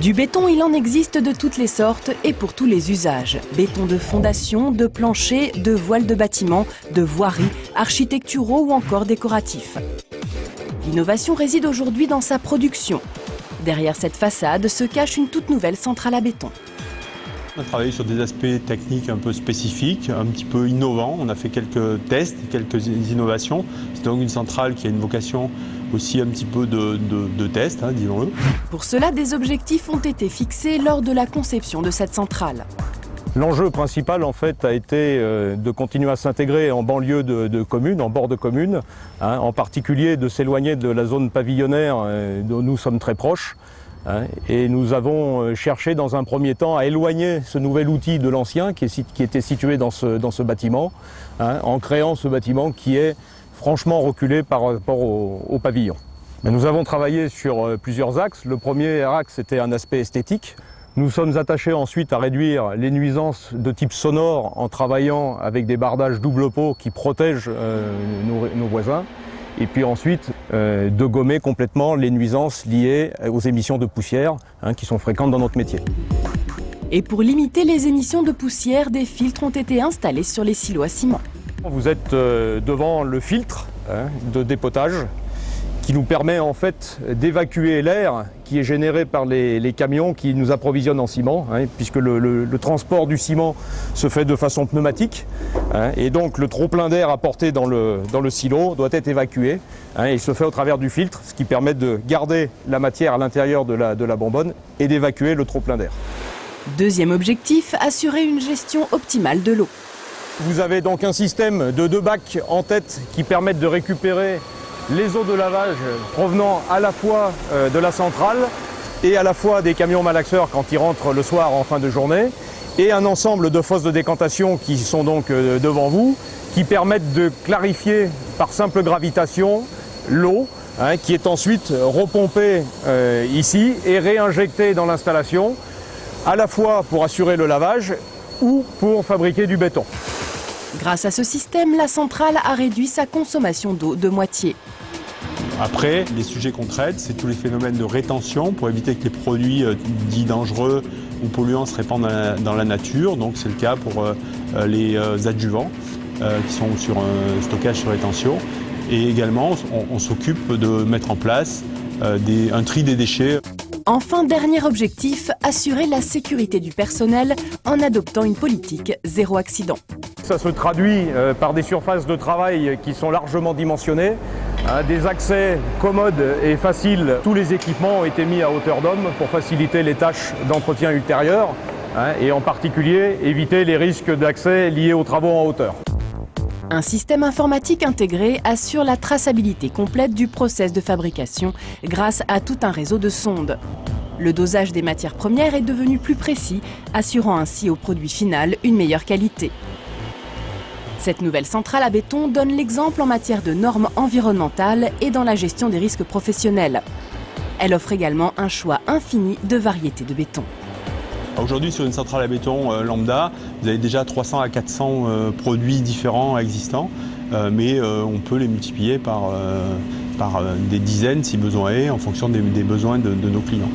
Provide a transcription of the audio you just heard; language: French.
Du béton, il en existe de toutes les sortes et pour tous les usages. Béton de fondation, de plancher, de voiles de bâtiments, de voiries, architecturaux ou encore décoratifs. L'innovation réside aujourd'hui dans sa production. Derrière cette façade se cache une toute nouvelle centrale à béton. On a travaillé sur des aspects techniques un peu spécifiques, un petit peu innovants. On a fait quelques tests, quelques innovations. C'est donc une centrale qui a une vocation aussi un petit peu de test, disons-le. Pour cela, des objectifs ont été fixés lors de la conception de cette centrale. L'enjeu principal, en fait, a été de continuer à s'intégrer en banlieue de communes, en bord de communes, en particulier de s'éloigner de la zone pavillonnaire dont nous sommes très proches. Et nous avons cherché dans un premier temps à éloigner ce nouvel outil de l'ancien qui était situé dans ce bâtiment, en créant ce bâtiment qui est franchement reculé par rapport au pavillon. Mais nous avons travaillé sur plusieurs axes. Le premier axe était un aspect esthétique. Nous sommes attachés ensuite à réduire les nuisances de type sonore en travaillant avec des bardages double pot qui protègent nos voisins. Et puis ensuite, de gommer complètement les nuisances liées aux émissions de poussière qui sont fréquentes dans notre métier. Et pour limiter les émissions de poussière, des filtres ont été installés sur les silos à ciment. Vous êtes devant le filtre de dépotage qui nous permet en fait d'évacuer l'air qui est généré par les camions qui nous approvisionnent en ciment, puisque le transport du ciment se fait de façon pneumatique, et donc le trop-plein d'air apporté dans le silo doit être évacué, et il se fait au travers du filtre, ce qui permet de garder la matière à l'intérieur de la bonbonne et d'évacuer le trop-plein d'air. Deuxième objectif, assurer une gestion optimale de l'eau. Vous avez donc un système de 2 bacs en tête qui permettent de récupérer les eaux de lavage provenant à la fois de la centrale et à la fois des camions malaxeurs quand ils rentrent le soir en fin de journée, et un ensemble de fosses de décantation qui sont donc devant vous, qui permettent de clarifier par simple gravitation l'eau, qui est ensuite repompée ici et réinjectée dans l'installation, à la fois pour assurer le lavage ou pour fabriquer du béton. Grâce à ce système, la centrale a réduit sa consommation d'eau de moitié. Après, les sujets qu'on traite, c'est tous les phénomènes de rétention pour éviter que les produits dits dangereux ou polluants se répandent dans la nature. Donc c'est le cas pour les adjuvants qui sont sur un stockage sur rétention. Et également, on s'occupe de mettre en place un tri des déchets. Enfin, dernier objectif, assurer la sécurité du personnel en adoptant une politique zéro accident. Ça se traduit par des surfaces de travail qui sont largement dimensionnées, des accès commodes et faciles. Tous les équipements ont été mis à hauteur d'homme pour faciliter les tâches d'entretien ultérieures et en particulier éviter les risques d'accès liés aux travaux en hauteur. Un système informatique intégré assure la traçabilité complète du process de fabrication grâce à tout un réseau de sondes. Le dosage des matières premières est devenu plus précis, assurant ainsi au produit final une meilleure qualité. Cette nouvelle centrale à béton donne l'exemple en matière de normes environnementales et dans la gestion des risques professionnels. Elle offre également un choix infini de variétés de béton. Aujourd'hui, sur une centrale à béton lambda, vous avez déjà 300 à 400 produits différents existants, mais on peut les multiplier par des dizaines si besoin est, en fonction des besoins de nos clients.